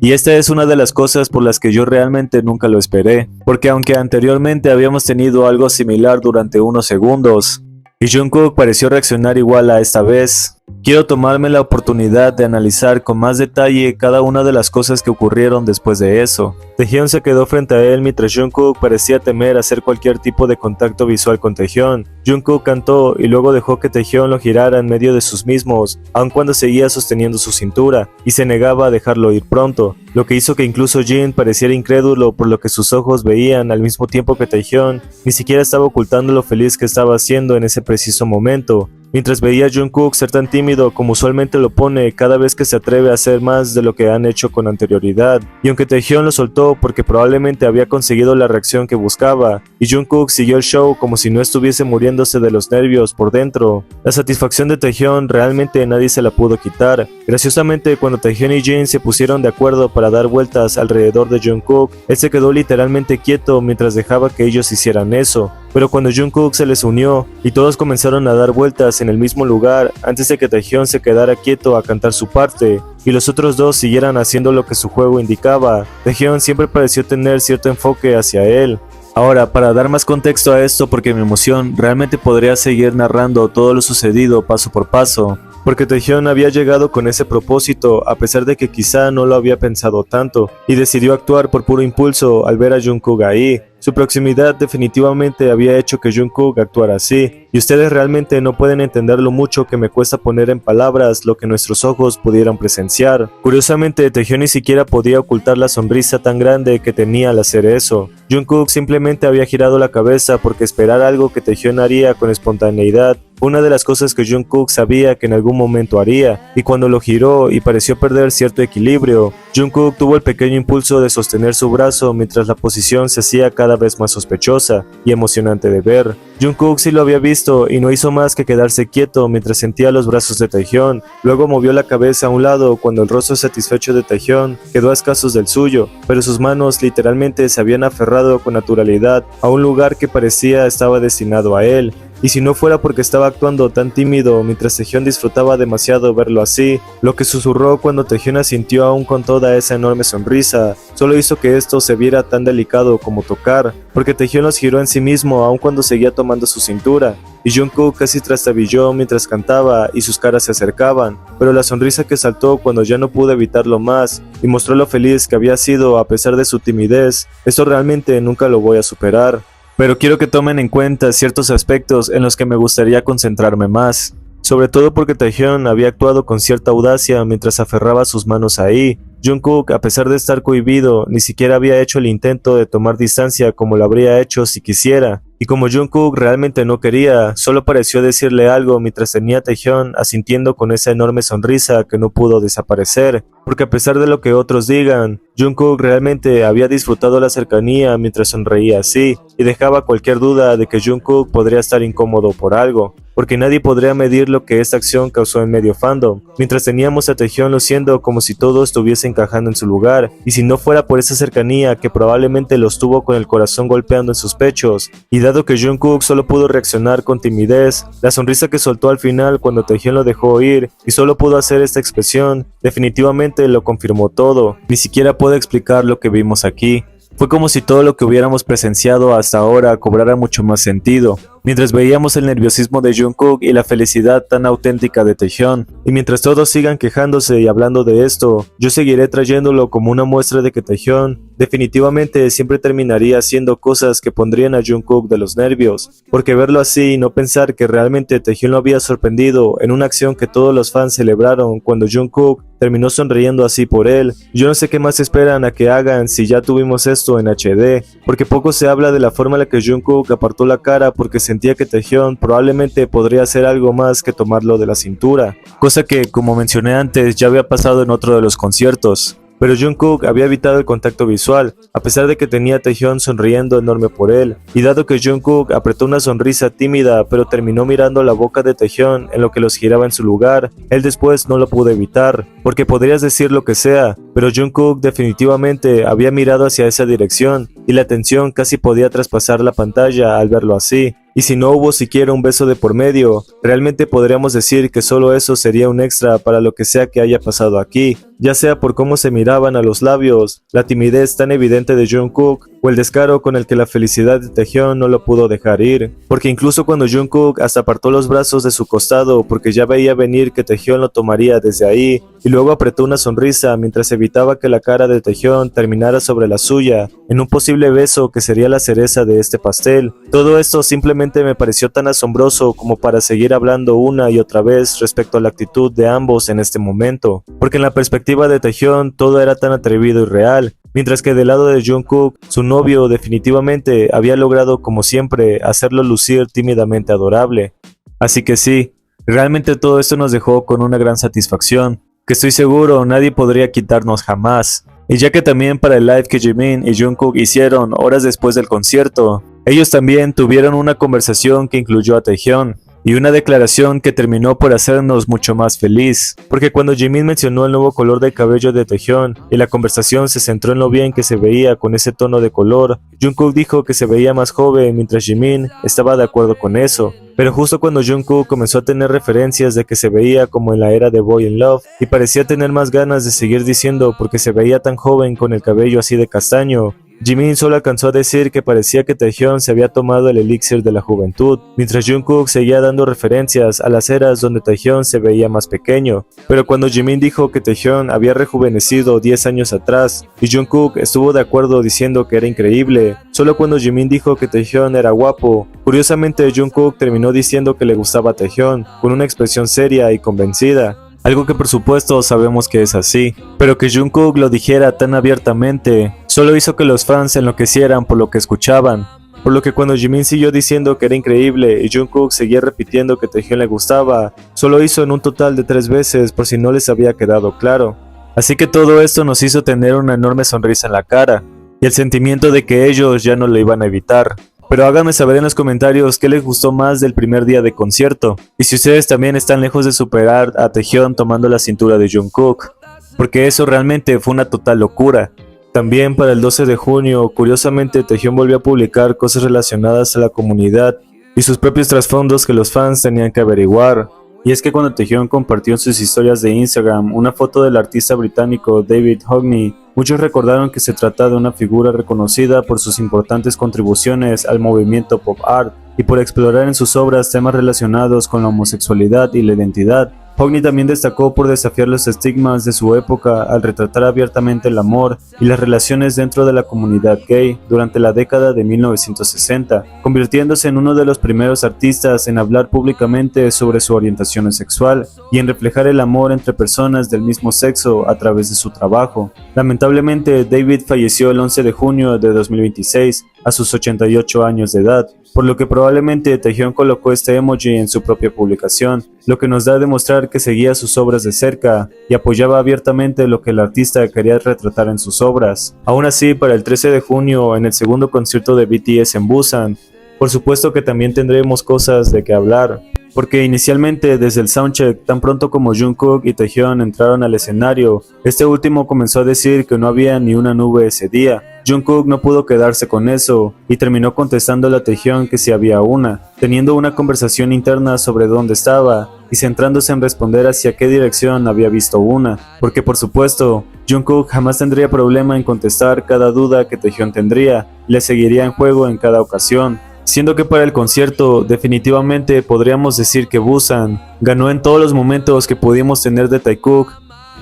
Y esta es una de las cosas por las que yo realmente nunca lo esperé, porque aunque anteriormente habíamos tenido algo similar durante unos segundos, y Jungkook pareció reaccionar igual a esta vez, quiero tomarme la oportunidad de analizar con más detalle cada una de las cosas que ocurrieron después de eso. Taehyun se quedó frente a él mientras Jungkook parecía temer hacer cualquier tipo de contacto visual con Taehyun. Jungkook cantó y luego dejó que Taehyun lo girara en medio de sus mismos, aun cuando seguía sosteniendo su cintura, y se negaba a dejarlo ir pronto, lo que hizo que incluso Jin pareciera incrédulo por lo que sus ojos veían al mismo tiempo que Taehyun ni siquiera estaba ocultando lo feliz que estaba haciendo en ese preciso momento. Mientras veía a Jungkook ser tan tímido como usualmente lo pone cada vez que se atreve a hacer más de lo que han hecho con anterioridad, y aunque Taehyun lo soltó porque probablemente había conseguido la reacción que buscaba, y Jungkook siguió el show como si no estuviese muriéndose de los nervios por dentro, la satisfacción de Taehyun realmente nadie se la pudo quitar. Graciosamente, cuando Taehyun y Jin se pusieron de acuerdo para dar vueltas alrededor de Jungkook, él se quedó literalmente quieto mientras dejaba que ellos hicieran eso. Pero cuando Jungkook se les unió y todos comenzaron a dar vueltas en el mismo lugar antes de que Taehyun se quedara quieto a cantar su parte y los otros dos siguieran haciendo lo que su juego indicaba, Taehyun siempre pareció tener cierto enfoque hacia él. Ahora, para dar más contexto a esto, porque mi emoción realmente podría seguir narrando todo lo sucedido paso por paso, porque Taehyun había llegado con ese propósito a pesar de que quizá no lo había pensado tanto, y decidió actuar por puro impulso al ver a Jungkook ahí. Su proximidad definitivamente había hecho que Jungkook actuara así, y ustedes realmente no pueden entender lo mucho que me cuesta poner en palabras lo que nuestros ojos pudieron presenciar. Curiosamente, Taehyun ni siquiera podía ocultar la sonrisa tan grande que tenía al hacer eso. Jungkook simplemente había girado la cabeza porque esperar algo que Taehyun haría con espontaneidad, una de las cosas que Jungkook sabía que en algún momento haría, y cuando lo giró y pareció perder cierto equilibrio, Jungkook tuvo el pequeño impulso de sostener su brazo mientras la posición se hacía cada vez más sospechosa y emocionante de ver. Jungkook sí lo había visto y no hizo más que quedarse quieto mientras sentía los brazos de Taehyun, luego movió la cabeza a un lado cuando el rostro satisfecho de Taehyun quedó a escasos del suyo, pero sus manos literalmente se habían aferrado con naturalidad a un lugar que parecía estaba destinado a él. Y si no fuera porque estaba actuando tan tímido mientras Taehyun disfrutaba demasiado verlo así, lo que susurró cuando Taehyun asintió aún con toda esa enorme sonrisa, solo hizo que esto se viera tan delicado como tocar, porque Taehyun los giró en sí mismo aun cuando seguía tomando su cintura, y Jungkook casi trastabilló mientras cantaba y sus caras se acercaban, pero la sonrisa que saltó cuando ya no pudo evitarlo más y mostró lo feliz que había sido a pesar de su timidez, eso realmente nunca lo voy a superar. Pero quiero que tomen en cuenta ciertos aspectos en los que me gustaría concentrarme más, sobre todo porque Taehyun había actuado con cierta audacia mientras aferraba sus manos ahí, Jungkook, a pesar de estar cohibido, ni siquiera había hecho el intento de tomar distancia como lo habría hecho si quisiera. Y como Jungkook realmente no quería, solo pareció decirle algo mientras tenía a Taehyun asintiendo con esa enorme sonrisa que no pudo desaparecer. Porque a pesar de lo que otros digan, Jungkook realmente había disfrutado la cercanía mientras sonreía así, y dejaba cualquier duda de que Jungkook podría estar incómodo por algo, porque nadie podría medir lo que esta acción causó en medio fandom, mientras teníamos a Taehyun luciendo como si todo estuviese encajando en su lugar, y si no fuera por esa cercanía que probablemente los tuvo con el corazón golpeando en sus pechos, y dado que Jungkook solo pudo reaccionar con timidez, la sonrisa que soltó al final cuando Taehyun lo dejó ir, y solo pudo hacer esta expresión, definitivamente lo confirmó todo. Ni siquiera puedo explicar lo que vimos aquí. Fue como si todo lo que hubiéramos presenciado hasta ahora cobrara mucho más sentido, mientras veíamos el nerviosismo de Jungkook y la felicidad tan auténtica de Taehyun. Y mientras todos sigan quejándose y hablando de esto, yo seguiré trayéndolo como una muestra de que Taehyun definitivamente siempre terminaría haciendo cosas que pondrían a Jungkook de los nervios, porque verlo así y no pensar que realmente Taehyun lo había sorprendido en una acción que todos los fans celebraron cuando Jungkook terminó sonriendo así por él. Yo no sé qué más esperan a que hagan si ya tuvimos esto en HD, porque poco se habla de la forma en la que Jungkook apartó la cara porque sentía que Taehyun probablemente podría hacer algo más que tomarlo de la cintura, cosa que, como mencioné antes, ya había pasado en otro de los conciertos. Pero Jungkook había evitado el contacto visual, a pesar de que tenía a Taehyun sonriendo enorme por él, y dado que Jungkook apretó una sonrisa tímida pero terminó mirando la boca de Taehyun en lo que los giraba en su lugar, él después no lo pudo evitar, porque podrías decir lo que sea, pero Jungkook definitivamente había mirado hacia esa dirección, y la tensión casi podía traspasar la pantalla al verlo así. Y si no hubo siquiera un beso de por medio, realmente podríamos decir que solo eso sería un extra para lo que sea que haya pasado aquí, ya sea por cómo se miraban a los labios, la timidez tan evidente de Jungkook, o el descaro con el que la felicidad de Taehyun no lo pudo dejar ir, porque incluso cuando Jungkook hasta apartó los brazos de su costado porque ya veía venir que Taehyun lo tomaría desde ahí, y luego apretó una sonrisa mientras evitaba que la cara de Taehyun terminara sobre la suya, en un posible beso que sería la cereza de este pastel. Todo esto simplemente me pareció tan asombroso como para seguir hablando una y otra vez respecto a la actitud de ambos en este momento, porque en la perspectiva de Taehyun todo era tan atrevido y real, mientras que del lado de Jungkook, su novio definitivamente había logrado como siempre hacerlo lucir tímidamente adorable. Así que sí, realmente todo esto nos dejó con una gran satisfacción, que estoy seguro nadie podría quitarnos jamás. Y ya que también para el live que Jimin y Jungkook hicieron horas después del concierto, ellos también tuvieron una conversación que incluyó a Taehyun, y una declaración que terminó por hacernos mucho más feliz, porque cuando Jimin mencionó el nuevo color de cabello de Taehyun y la conversación se centró en lo bien que se veía con ese tono de color, Jungkook dijo que se veía más joven mientras Jimin estaba de acuerdo con eso. Pero justo cuando Jungkook comenzó a tener referencias de que se veía como en la era de Boy in Love y parecía tener más ganas de seguir diciendo porque se veía tan joven con el cabello así de castaño, Jimin solo alcanzó a decir que parecía que Taehyun se había tomado el elixir de la juventud, mientras Jungkook seguía dando referencias a las eras donde Taehyun se veía más pequeño. Pero cuando Jimin dijo que Taehyun había rejuvenecido 10 años atrás, y Jungkook estuvo de acuerdo diciendo que era increíble, solo cuando Jimin dijo que Taehyun era guapo, curiosamente Jungkook terminó diciendo que le gustaba a Taehyun, con una expresión seria y convencida. Algo que por supuesto sabemos que es así, pero que Jungkook lo dijera tan abiertamente, solo hizo que los fans enloquecieran por lo que escuchaban, por lo que cuando Jimin siguió diciendo que era increíble y Jungkook seguía repitiendo que Taehyun le gustaba, solo hizo en un total de 3 veces por si no les había quedado claro. Así que todo esto nos hizo tener una enorme sonrisa en la cara, y el sentimiento de que ellos ya no lo iban a evitar. Pero háganme saber en los comentarios qué les gustó más del primer día de concierto, y si ustedes también están lejos de superar a Taehyun tomando la cintura de Jungkook, porque eso realmente fue una total locura. También para el 12 de junio, curiosamente Taehyun volvió a publicar cosas relacionadas a la comunidad y sus propios trasfondos que los fans tenían que averiguar. Y es que cuando Taehyun compartió en sus historias de Instagram una foto del artista británico David Hockney, muchos recordaron que se trata de una figura reconocida por sus importantes contribuciones al movimiento pop art y por explorar en sus obras temas relacionados con la homosexualidad y la identidad. Hockney también destacó por desafiar los estigmas de su época al retratar abiertamente el amor y las relaciones dentro de la comunidad gay durante la década de 1960, convirtiéndose en uno de los primeros artistas en hablar públicamente sobre su orientación sexual y en reflejar el amor entre personas del mismo sexo a través de su trabajo. Lamentablemente, David falleció el 11 de junio de 2026 a sus 88 años de edad, por lo que probablemente Taehyung colocó este emoji en su propia publicación, lo que nos da a demostrar que seguía sus obras de cerca y apoyaba abiertamente lo que el artista quería retratar en sus obras. Aún así, para el 13 de junio, en el segundo concierto de BTS en Busan, por supuesto que también tendremos cosas de qué hablar, porque inicialmente desde el soundcheck, tan pronto como Jungkook y Taehyung entraron al escenario, este último comenzó a decir que no había ni una nube ese día. Jungkook no pudo quedarse con eso y terminó contestándole a Taehyung que sí había una, teniendo una conversación interna sobre dónde estaba y centrándose en responder hacia qué dirección había visto una, porque por supuesto, Jungkook jamás tendría problema en contestar cada duda que Taehyung tendría y le seguiría en juego en cada ocasión. Siendo que para el concierto definitivamente podríamos decir que Busan ganó en todos los momentos que pudimos tener de Taekook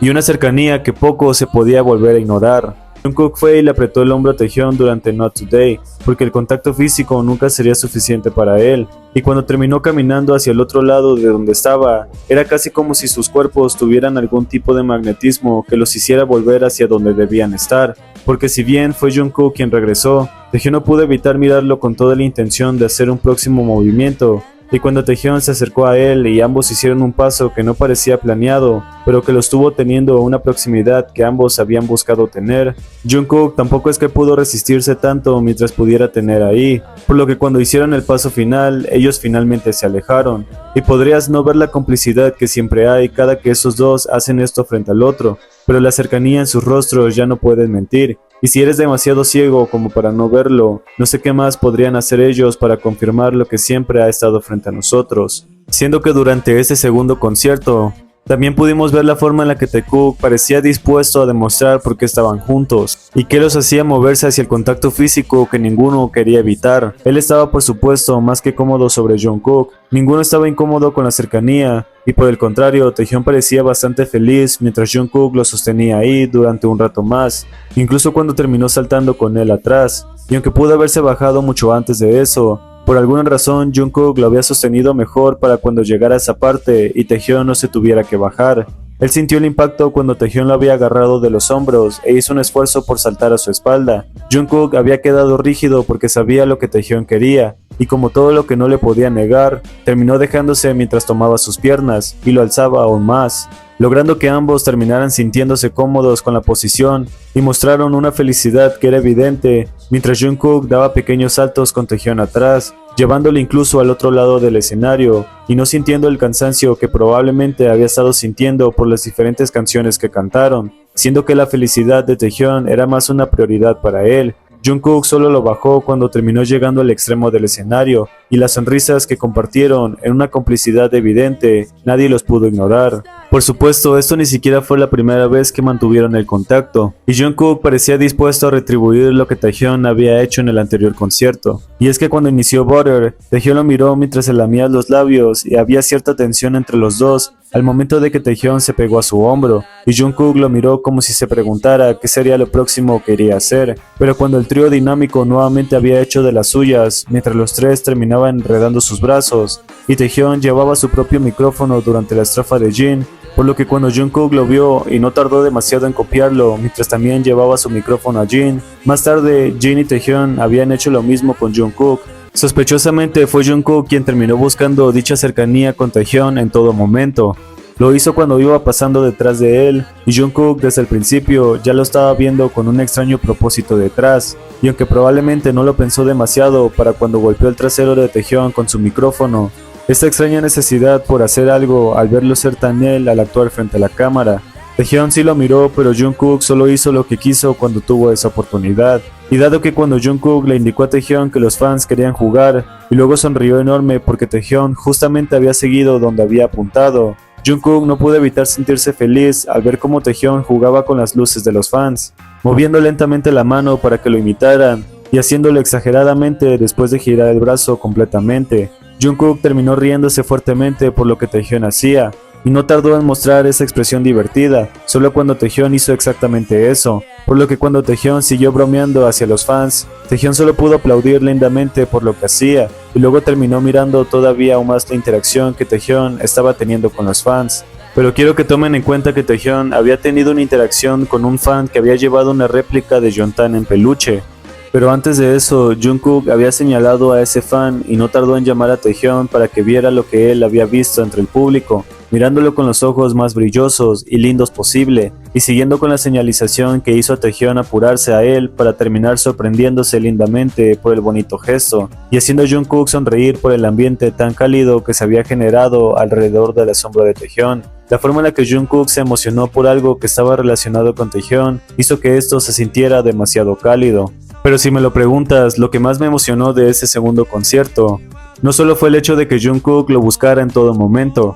y una cercanía que poco se podía volver a ignorar. Jungkook fue y le apretó el hombro a Taehyung durante Not Today, porque el contacto físico nunca sería suficiente para él, y cuando terminó caminando hacia el otro lado de donde estaba, era casi como si sus cuerpos tuvieran algún tipo de magnetismo que los hiciera volver hacia donde debían estar, porque si bien fue Jungkook quien regresó, Taehyung no pudo evitar mirarlo con toda la intención de hacer un próximo movimiento, y cuando Taehyung se acercó a él y ambos hicieron un paso que no parecía planeado, pero que lo estuvo teniendo a una proximidad que ambos habían buscado tener, Jungkook tampoco es que pudo resistirse tanto mientras pudiera tener ahí, por lo que cuando hicieron el paso final, ellos finalmente se alejaron, y podrías no ver la complicidad que siempre hay cada que esos dos hacen esto frente al otro, pero la cercanía en sus rostros ya no pueden mentir. Y si eres demasiado ciego como para no verlo, no sé qué más podrían hacer ellos para confirmar lo que siempre ha estado frente a nosotros. Siendo que durante este segundo concierto, también pudimos ver la forma en la que Taekook parecía dispuesto a demostrar por qué estaban juntos, y que los hacía moverse hacia el contacto físico que ninguno quería evitar. Él estaba por supuesto más que cómodo sobre Jungkook, ninguno estaba incómodo con la cercanía, y por el contrario, Taehyung parecía bastante feliz mientras Jungkook lo sostenía ahí durante un rato más, incluso cuando terminó saltando con él atrás, y aunque pudo haberse bajado mucho antes de eso, por alguna razón Jungkook lo había sostenido mejor para cuando llegara a esa parte y Taehyung no se tuviera que bajar. Él sintió el impacto cuando Taehyung lo había agarrado de los hombros e hizo un esfuerzo por saltar a su espalda. Jungkook había quedado rígido porque sabía lo que Taehyung quería, y como todo lo que no le podía negar, terminó dejándose mientras tomaba sus piernas y lo alzaba aún más, logrando que ambos terminaran sintiéndose cómodos con la posición y mostraron una felicidad que era evidente mientras Jungkook daba pequeños saltos con Taehyung atrás, llevándole incluso al otro lado del escenario y no sintiendo el cansancio que probablemente había estado sintiendo por las diferentes canciones que cantaron, siendo que la felicidad de Taehyung era más una prioridad para él. Jungkook solo lo bajó cuando terminó llegando al extremo del escenario, y las sonrisas que compartieron en una complicidad evidente, nadie los pudo ignorar. Por supuesto, esto ni siquiera fue la primera vez que mantuvieron el contacto, y Jungkook parecía dispuesto a retribuir lo que Taehyung había hecho en el anterior concierto. Y es que cuando inició Butter, Taehyung lo miró mientras se lamía los labios y había cierta tensión entre los dos al momento de que Taehyung se pegó a su hombro, y Jungkook lo miró como si se preguntara qué sería lo próximo que iría a hacer, pero cuando el trío dinámico nuevamente había hecho de las suyas, mientras los tres terminaban enredando sus brazos, y Taehyung llevaba su propio micrófono durante la estrofa de Jin, por lo que cuando Jungkook lo vio y no tardó demasiado en copiarlo, mientras también llevaba su micrófono a Jin, más tarde Jin y Taehyung habían hecho lo mismo con Jungkook. Sospechosamente fue Jungkook quien terminó buscando dicha cercanía con Taehyung en todo momento. Lo hizo cuando iba pasando detrás de él, y Jungkook desde el principio ya lo estaba viendo con un extraño propósito detrás, y aunque probablemente no lo pensó demasiado para cuando golpeó el trasero de Taehyung con su micrófono, esta extraña necesidad por hacer algo al verlo ser tan él al actuar frente a la cámara. Taehyung sí lo miró, pero Jungkook solo hizo lo que quiso cuando tuvo esa oportunidad. Y dado que cuando Jungkook le indicó a Taehyung que los fans querían jugar, y luego sonrió enorme porque Taehyung justamente había seguido donde había apuntado, Jungkook no pudo evitar sentirse feliz al ver cómo Taehyung jugaba con las luces de los fans, moviendo lentamente la mano para que lo imitaran, y haciéndolo exageradamente después de girar el brazo completamente. Jungkook terminó riéndose fuertemente por lo que Taehyung hacía, y no tardó en mostrar esa expresión divertida, solo cuando Taehyung hizo exactamente eso, por lo que cuando Taehyung siguió bromeando hacia los fans, Taehyung solo pudo aplaudir lindamente por lo que hacía, y luego terminó mirando todavía aún más la interacción que Taehyung estaba teniendo con los fans. Pero quiero que tomen en cuenta que Taehyung había tenido una interacción con un fan que había llevado una réplica de Yontan en peluche. Pero antes de eso, Jungkook había señalado a ese fan y no tardó en llamar a Taehyung para que viera lo que él había visto entre el público, mirándolo con los ojos más brillosos y lindos posible, y siguiendo con la señalización que hizo a Taehyung apurarse a él para terminar sorprendiéndose lindamente por el bonito gesto, y haciendo a Jungkook sonreír por el ambiente tan cálido que se había generado alrededor de la sombra de Taehyung. La forma en la que Jungkook se emocionó por algo que estaba relacionado con Taehyung hizo que esto se sintiera demasiado cálido. Pero si me lo preguntas, lo que más me emocionó de ese segundo concierto no solo fue el hecho de que Jungkook lo buscara en todo momento,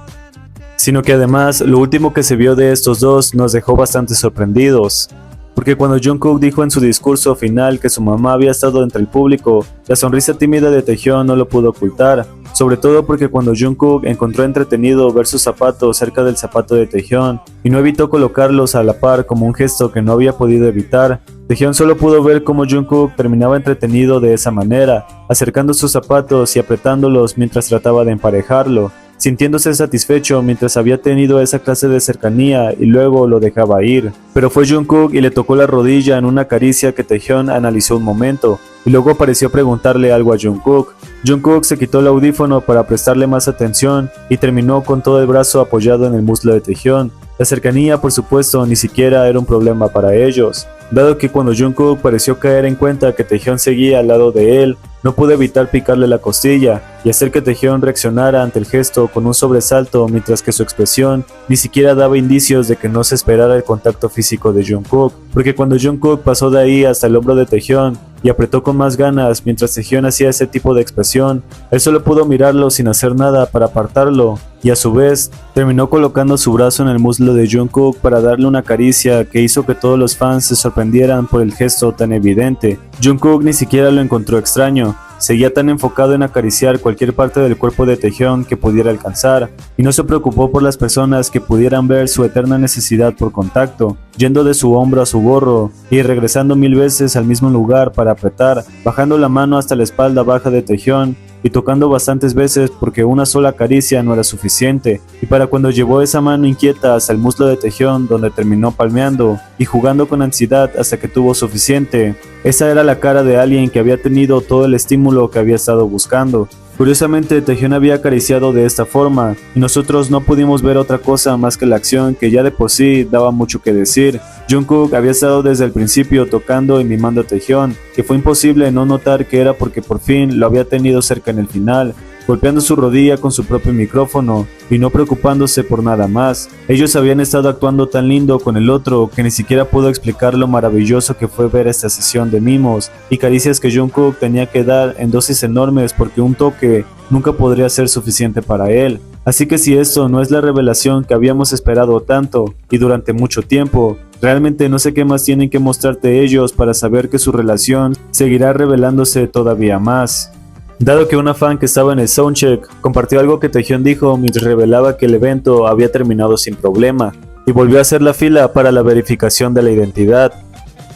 sino que además lo último que se vio de estos dos nos dejó bastante sorprendidos. Porque cuando Jungkook dijo en su discurso final que su mamá había estado entre el público, la sonrisa tímida de Taehyung no lo pudo ocultar, sobre todo porque cuando Jungkook encontró entretenido ver sus zapatos cerca del zapato de Taehyung y no evitó colocarlos a la par como un gesto que no había podido evitar, Taehyung solo pudo ver cómo Jungkook terminaba entretenido de esa manera, acercando sus zapatos y apretándolos mientras trataba de emparejarlo, sintiéndose satisfecho mientras había tenido esa clase de cercanía y luego lo dejaba ir. Pero fue Jungkook y le tocó la rodilla en una caricia que Taehyung analizó un momento, y luego pareció preguntarle algo a Jungkook. Jungkook se quitó el audífono para prestarle más atención y terminó con todo el brazo apoyado en el muslo de Taehyung. La cercanía, por supuesto, ni siquiera era un problema para ellos, dado que cuando Jungkook pareció caer en cuenta que Taehyung seguía al lado de él, no pudo evitar picarle la costilla y hacer que Taehyung reaccionara ante el gesto con un sobresalto, mientras que su expresión ni siquiera daba indicios de que no se esperara el contacto físico de Jungkook, porque cuando Jungkook pasó de ahí hasta el hombro de Taehyung y apretó con más ganas mientras Taehyung hacía ese tipo de expresión, él solo pudo mirarlo sin hacer nada para apartarlo, y a su vez terminó colocando su brazo en el muslo de Jungkook para darle una caricia que hizo que todos los fans se sorprendieran por el gesto tan evidente. Jungkook ni siquiera lo encontró extraño, seguía tan enfocado en acariciar cualquier parte del cuerpo de Taehyung que pudiera alcanzar, y no se preocupó por las personas que pudieran ver su eterna necesidad por contacto, yendo de su hombro a su gorro y regresando 1000 veces al mismo lugar para apretar, bajando la mano hasta la espalda baja de Taehyung y tocando bastantes veces porque una sola caricia no era suficiente, y para cuando llevó esa mano inquieta hasta el muslo de Taehyung donde terminó palmeando y jugando con ansiedad hasta que tuvo suficiente, esa era la cara de alguien que había tenido todo el estímulo que había estado buscando. Curiosamente, Taehyung había acariciado de esta forma, y nosotros no pudimos ver otra cosa más que la acción que ya de por sí daba mucho que decir. Jungkook había estado desde el principio tocando y mimando a Taehyung, que fue imposible no notar que era porque por fin lo había tenido cerca en el final, golpeando su rodilla con su propio micrófono y no preocupándose por nada más. Ellos habían estado actuando tan lindo con el otro que ni siquiera pudo explicar lo maravilloso que fue ver esta sesión de mimos y caricias que Jungkook tenía que dar en dosis enormes porque un toque nunca podría ser suficiente para él. Así que si esto no es la revelación que habíamos esperado tanto y durante mucho tiempo, realmente no sé qué más tienen que mostrarte ellos para saber que su relación seguirá revelándose todavía más. Dado que una fan que estaba en el soundcheck compartió algo que Taehyung dijo mientras revelaba que el evento había terminado sin problema y volvió a hacer la fila para la verificación de la identidad.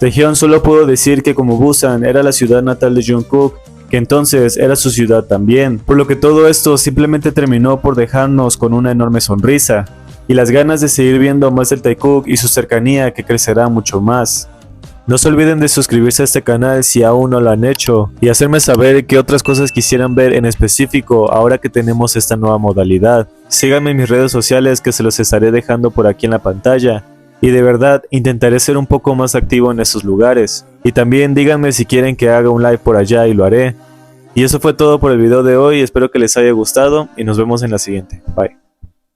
Taehyung solo pudo decir que como Busan era la ciudad natal de Jungkook, que entonces era su ciudad también, por lo que todo esto simplemente terminó por dejarnos con una enorme sonrisa y las ganas de seguir viendo más del Taekook y su cercanía que crecerá mucho más. No se olviden de suscribirse a este canal si aún no lo han hecho y hacerme saber qué otras cosas quisieran ver en específico ahora que tenemos esta nueva modalidad. Síganme en mis redes sociales que se los estaré dejando por aquí en la pantalla y de verdad intentaré ser un poco más activo en esos lugares. Y también díganme si quieren que haga un live por allá y lo haré. Y eso fue todo por el video de hoy, espero que les haya gustado y nos vemos en la siguiente. Bye.